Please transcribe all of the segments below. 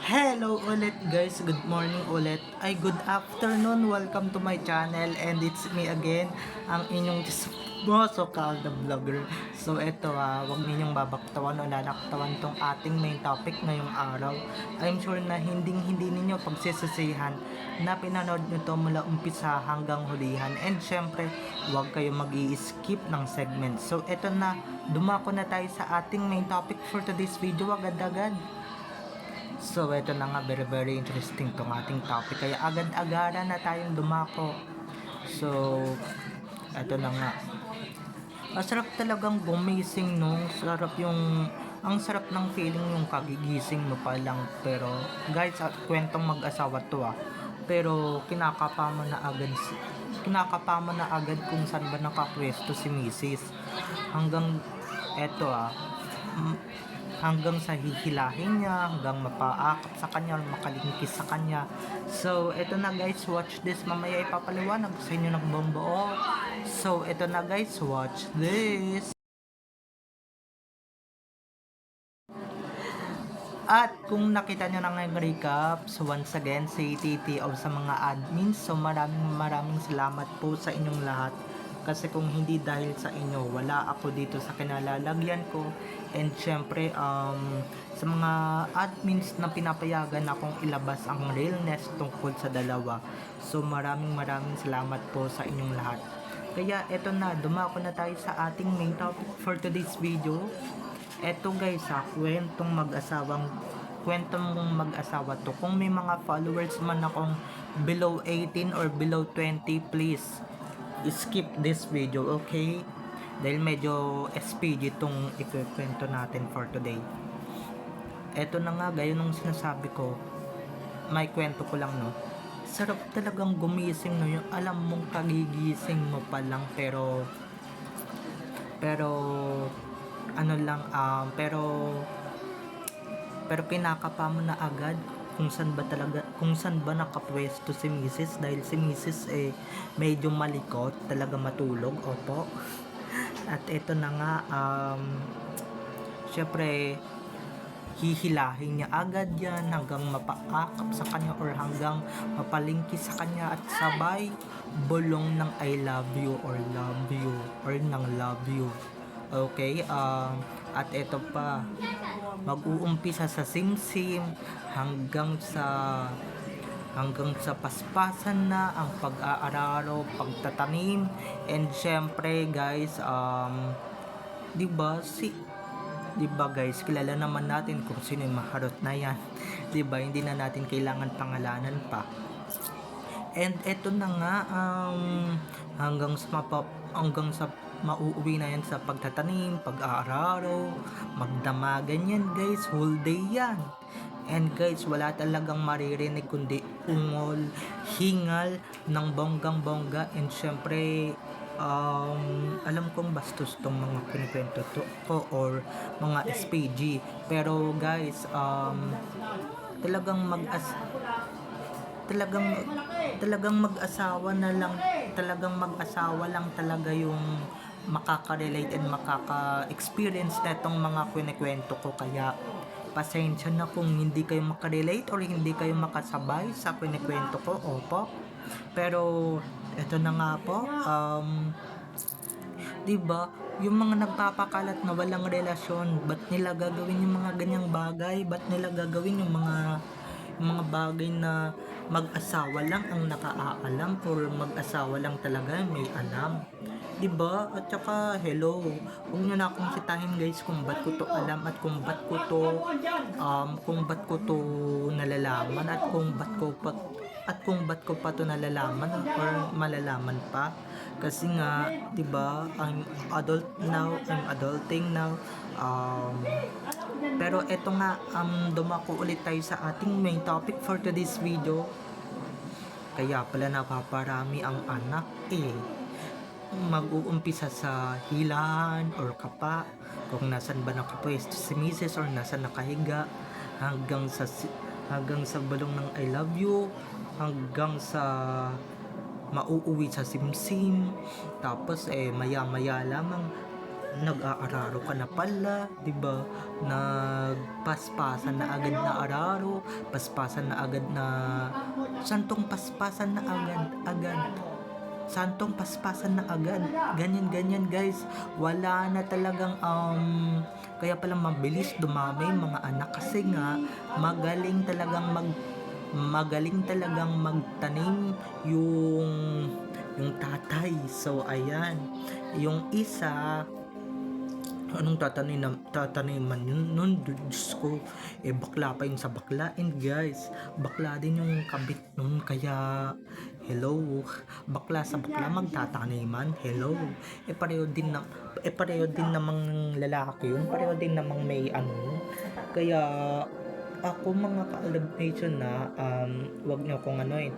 Hello ulit guys, good morning ulit. Ay good afternoon, welcome to my channel and it's me again, ang inyong chismoso kalda vlogger. So eto wag ninyong babaktawan o lalaktawan tong ating main topic ngayong araw. I'm sure na hindi ninyo pagsisisihan na pinanood nyo to mula umpisa hanggang hulihan. And syempre, wag kayo mag-i-skip ng segment. So eto na, dumako na tayo sa ating main topic for today's video agad-agad. So, ito na nga, very interesting tong ating topic. Kaya agad-agaran na tayong dumako. So, ito na nga. Masarap talagang gumising, no? Ang sarap ng feeling yung kagigising mo pa lang. Pero, guys, at kwentong mag-asawa to Pero, kinakapa mo na agad kung saan ba nakapwesto si Mrs. Hanggang, eto hanggang sa hihilahin niya, hanggang mapaakap sa kanya, makalingkis sa kanya. So, eto na guys, watch this. Mamaya ipapaliwanag sa inyo ng buong. So, eto na guys, watch this. At kung nakita nyo na ngayong recap, so once again, si TTO sa mga admins, so maraming salamat po sa inyong lahat. Kasi kung hindi dahil sa inyo, wala ako dito sa kinalalagyan ko. And syempre, sa mga admins na pinapayagan akong ilabas ang realness tungkol sa dalawa. So maraming salamat po sa inyong lahat. Kaya eto na, dumako na tayo sa ating main topic for today's video. Eto guys kwentong mag-asawa to. Kung may mga followers man akong below 18 or below 20, please skip this video, okay? Dahil medyo SPG tong ikwento natin for today. Eto na nga, gaya nung sinasabi ko, may kwento ko lang, no? Sarap talagang gumising, no? Yung alam mong kagigising mo pa lang, pero ano lang, pero kinakapa mo na agad kung saan ba nakapwesto si Mrs. Dahil si Mrs. medyo malikot talaga matulog, opo. At ito na nga, syempre hihilahin niya agad yan hanggang mapaakap sa kanya or hanggang mapalingki sa kanya at sabay bulong ng I love you or love you or ng love you. Okay, at ito pa, mag-uumpisa sa simsim hanggang sa paspasan na ang pag-aararo, pagtatanim, and syempre guys, 'di ba guys, kilala naman natin kung sino yung maharot na yan. 'Di ba? Hindi na natin kailangan pangalanan pa. And eto na nga, hanggang sa mauuwi na yan sa pagtatanim, pag-aararo, magdamagan yan guys, whole day yan. And guys, wala talagang maririnig kundi ungol, hingal ng bonggang-bongga. And syempre, alam kong bastos tong mga kinikwento ko or mga SPG. Pero guys, talagang mag-asawa lang talaga yung makaka-relate and makaka-experience na itong mga kwento ko. Kaya pasensya na kung hindi kayo makarelate or hindi kayo makasabay sa kwento ko, opo. Pero eto na nga po, 'di ba? Yung mga nagpapakalat na walang relasyon, ba't nila gagawin yung mga ganyang bagay? Ba't nila gagawin yung mga bagay na mag-asawa lang ang nakaalam or mag-asawa lang talaga may alam, 'di ba? At saka hello, huwag niyo na akong sitahin guys kung ba't ko to alam at kung ba't ko to nalalaman at kung ba't ko pa to nalalaman or malalaman pa. Kasi nga, 'di ba, I'm adulting now. Pero eto nga, dumako ulit tayo sa ating main topic for today's video. Kaya pala napaparami ang anak mag-uumpisa sa hilahan or kapa, kung nasan ba nakapwesto si Mrs. or nasan nakahiga, hanggang sa bulong ng I love you, hanggang sa mauuwi sa simsim. Tapos maya lamang nag-aararo ka na pala, 'di ba? Nagpaspasan na agad na araro, paspasan na agad na santong paspasan na agad. Santong paspasan na agad. Ganyan guys. Wala na talagang kaya pala mabilis dumami yung mga anak kasi nga magaling talagang magtanim yung tatay. So ayan, yung isa anong tataniman yun nun, Diyos ko, bakla pa yun sa bakla. And guys, bakla din yung kabit nun, kaya hello, bakla sa bakla magtataniman, hello, pareho din namang lalaki yun, pareho din namang may ano. Kaya ako mga ka-Alab Nation na wag niyo akong anoin,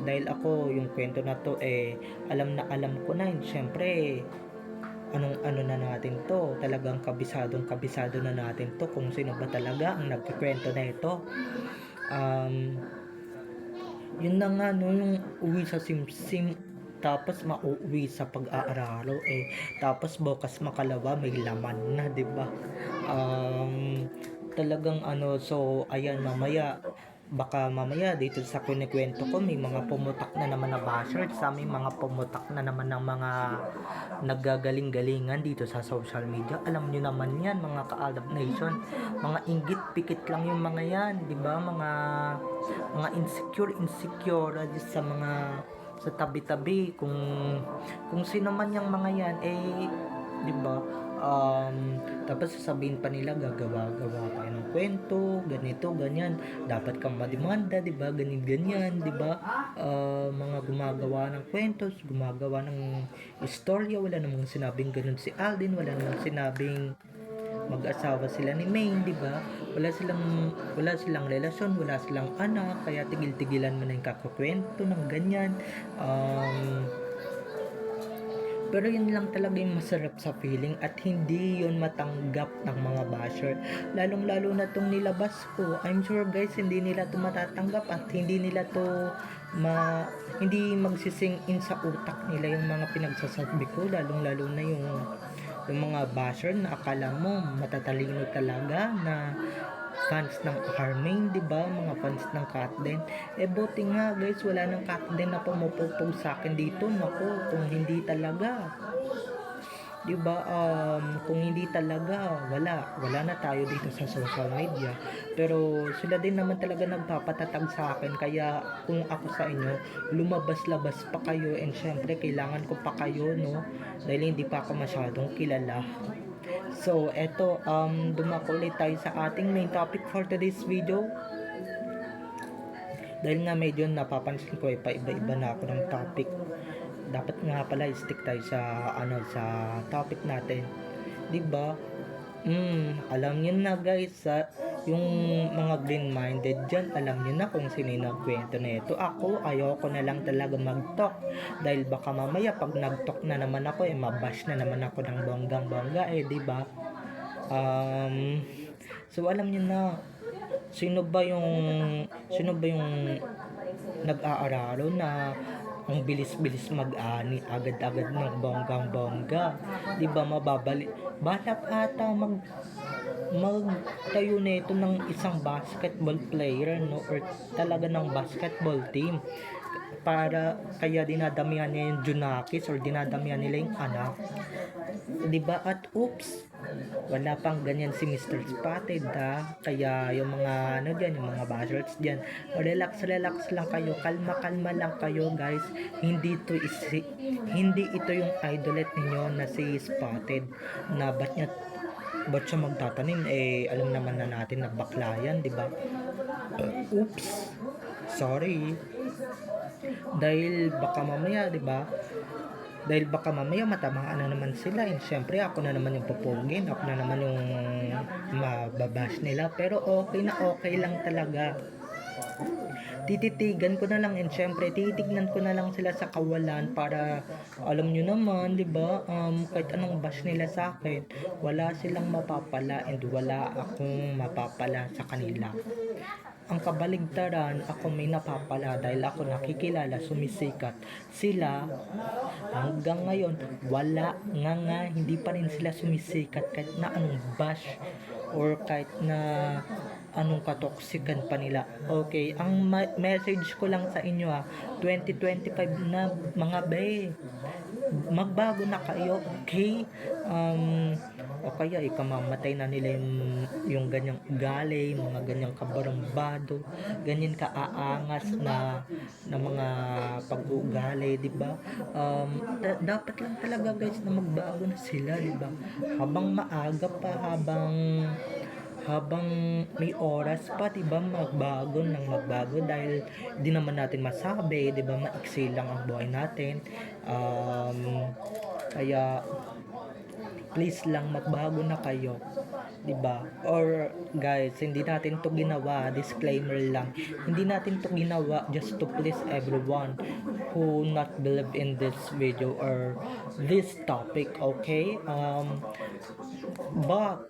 dahil ako yung kwento na to alam ko na yun, syempre anong ano na natin to, talagang kabisado na natin to kung sino ba talaga ang nagkikwento na ito. Yun na nga no, yung uwi sa simsim tapos mauwi sa pag-aararo tapos bukas makalawa may laman na, 'di ba? Talagang ano, so ayan, baka mamaya dito sa kinikwento ko may mga pumutak na naman na bashers, sa may mga pumutak na naman ng mga naggagaling-galingan dito sa social media. Alam nyo naman yan mga ka-Alab Nation, mga inggit pikit lang yung mga yan, di ba? Mga insecure sa mga sa tabi-tabi, kung sino man yung mga yan di ba? Tapos sasabihin pa nila gagawa pa ng kwento, ganito, ganyan, dapat kang mademanda, di ba? Ganyan, di ba? Mga gumagawa ng kwentos, gumagawa ng istorya, wala namang sinabing ganun si Alden, wala namang sinabing mag-asawa sila ni Maine, di ba? Wala silang relasyon, wala silang anak, kaya tigil-tigilan mo na yung kakakwento ng ganyan. Pero yun lang talaga yung masarap sa feeling at hindi yun matanggap ng mga basher. Lalong-lalo na tong nilabas ko. I'm sure guys, hindi nila to matatanggap at hindi nila to hindi magsising in sa utak nila yung mga pinagsasabi ko. Lalong-lalo na yung mga basher na akala mo matatalino talaga, na fans ng Harmaine, di ba? Mga fans ng Katden. Buti nga guys, wala nang Katden na pumupupog sa akin dito. Nako, kung hindi talaga, di ba? Kung hindi talaga, wala na tayo dito sa social media. Pero sila din naman talaga nagpapatatag sa akin. Kaya kung ako sa inyo, lumabas-labas pa kayo, and syempre kailangan ko pa kayo, no? Dahil hindi pa ako masyadong kilala. So, eto, dumako ulit tayo sa ating main topic for today's video. Dahil nga medyo napapansin ko paiba-iba na ako ng topic. Dapat nga pala stick tayo sa topic natin. 'Di ba? Alam niyo na guys, yung mga green-minded dyan, alam niyo na kung sino yung nagkwento na ito. Ako, ayoko na lang talaga mag-talk. Dahil baka mamaya pag nag-talk na naman ako, mabash na naman ako ng bonggang-bongga, di ba? So alam niyo na, sino ba yung nag-aararo na ang bilis-bilis mag-ani agad-agad ng bonggang-bongga, di ba? Balak ata magtayo nito ng isang basketball player, no, or talaga ng basketball team, para kaya dinadamihan niya yung Junakis, or dinadamihan nila yung anak, di ba? At oops, wala pang ganyan si Mr. Spotted, kaya yung mga yung mga bashers dyan, relax lang kayo, kalma lang kayo guys. Hindi ito yung idolette ninyo na si Spotted, na ba't siya magtatanim, alam naman na natin na bakla yan, di ba? Oops, sorry, dahil baka mamaya, di ba? Matamaan na naman sila, and syempre ako na naman yung pupugin, ako na naman yung mababash nila. Pero okay lang talaga. Tititigan ko na lang, and syempre titignan ko na lang sila sa kawalan, para alam nyo naman, di ba? Kahit anong bash nila sa akin, wala silang mapapala, and wala akong mapapala sa kanila. ang kabaligtaran, ako may napapala dahil ako nakikilala, sumisikat. Sila, hanggang ngayon, wala nga, hindi pa rin sila sumisikat kahit na anong bash or kahit na anong katoksikan pa nila. Okay, ang message ko lang sa inyo 2025 na mga be, magbago na kayo, okay? O kaya ikamamatay na nila yung ganyang ugali, mga ganyang kabarambado, ganyan kaaangas na mga pag-uugali, di ba? Dapat lang talaga guys na magbago na sila, di ba? Habang maaga pa, habang may oras pa, 'di ba, magbago dahil di naman natin masabi, 'di ba, maiksi lang ang buhay natin. Kaya please lang magbago na kayo, 'di ba? Or guys, hindi natin 'to ginawa, disclaimer lang. Hindi natin 'to ginawa just to please everyone who not believe in this video or this topic, okay? But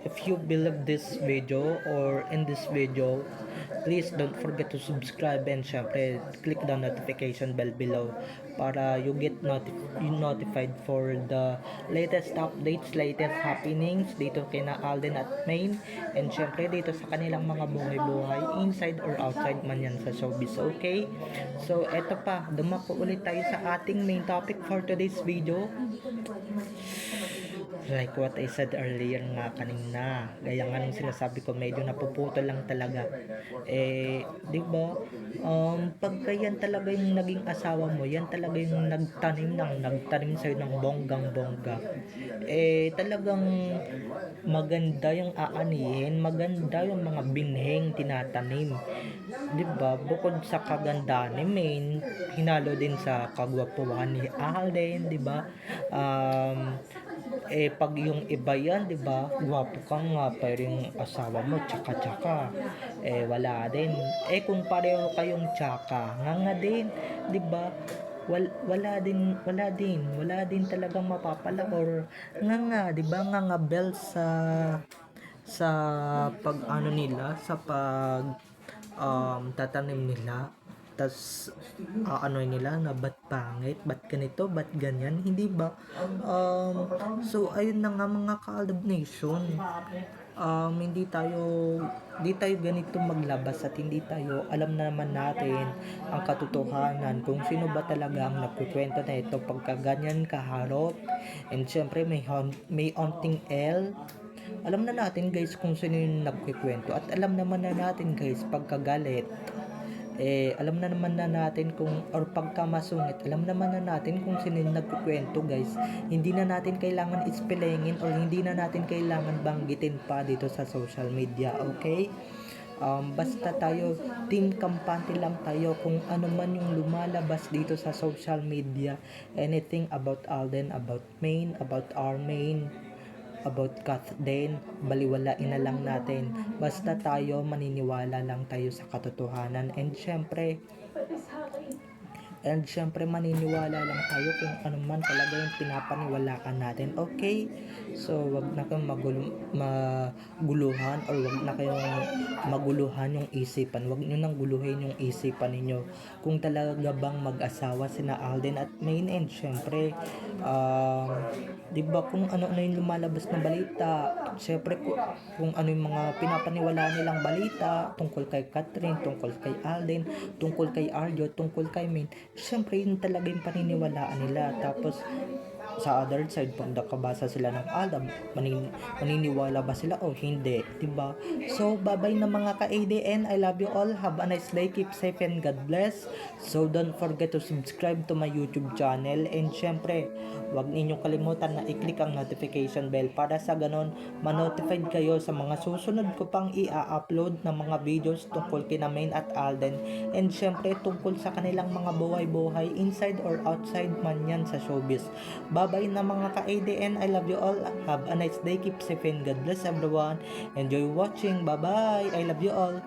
if you believe this video or in this video, please don't forget to subscribe and syempre click the notification bell below para you get notified for the latest updates, latest happenings dito kina Alden at Maine, and syempre dito sa kanilang mga buhay-buhay inside or outside man yan sa showbiz, okay? So eto pa, dumako ulit tayo sa ating main topic for today's video. Like what I said earlier nga kanina, gaya nga nung sinasabi ko, medyo napuputol lang talaga. Di ba? Pagka yan talaga yung naging asawa mo, yan talaga yung nagtanim sa'yo ng bonggang-bongga. Talagang maganda yung aanihin, maganda yung mga binheng tinatanim. Di ba? Bukod sa kagandaan ni Maine, hinalo din sa kagwapuhan ni Alden, di ba? Pag yung iba yan, di ba, gwapo ka nga, pero yung asawa mo, tsaka-tsaka, wala din. Kung pareho kayong tsaka, nga din, di ba, wala din talagang mapapala or nga, di ba, nga bell sa pag ano nila, sa pag tatanim nila, tas ano nila na ba't pangit, ba't ganito, ba't ganyan, hindi ba? So ayun na nga mga ka-Aldab Nation, hindi tayo ganito maglabas at hindi tayo alam na naman natin ang katotohanan kung sino ba talaga ang nagkukwento na ito pagka ganyan kaharot, and syempre may onting L. Alam na natin guys kung sino yung nagkukwento, at alam naman na natin guys pagkagalit, alam na naman na natin kung, or pagka masungit, alam naman na natin kung sino yung nagkukwento guys. Hindi na natin kailangan ispelengin or hindi na natin kailangan banggitin pa dito sa social media, okay? Basta tayo, team kampante lang tayo kung ano man yung lumalabas dito sa social media, anything about Alden, about Maine, about our Maine, about Kath din, baliwalain na lang natin. Basta tayo, maniniwala lang tayo sa katotohanan, and syempre maniniwala lang tayo kung ano man talaga yung pinapaniwalaan natin, okay? So wag na kayong maguluhan or wag na kayong maguluhan yung isipan, wag nyo nang guluhin yung isipan ninyo kung talaga bang mag-asawa sina Alden at Maine, and syempre di ba kung ano yung lumalabas na balita, syempre kung ano yung mga pinapaniwalaan nilang balita tungkol kay Catherine, tungkol kay Alden, tungkol kay Arjo, tungkol kay Maine, syempre yun talaga yung paniniwalaan nila. Tapos sa other side, pag nakabasa sila ng Aldab, maniniwala ba sila o hindi, diba? So bye-bye na mga ka-ADN, I love you all, have a nice day, keep safe and God bless. So don't forget to subscribe to my YouTube channel, and syempre wag ninyong kalimutan na i-click ang notification bell para sa ganon ma-notified kayo sa mga susunod ko pang i-upload na mga videos tungkol kina Maine at Alden, and syempre tungkol sa kanilang mga buhay-buhay inside or outside man yan sa showbiz. Bye-bye na mga ka-ADN, I love you all, have a nice day, keep safe and God bless everyone, enjoy watching, bye-bye, I love you all.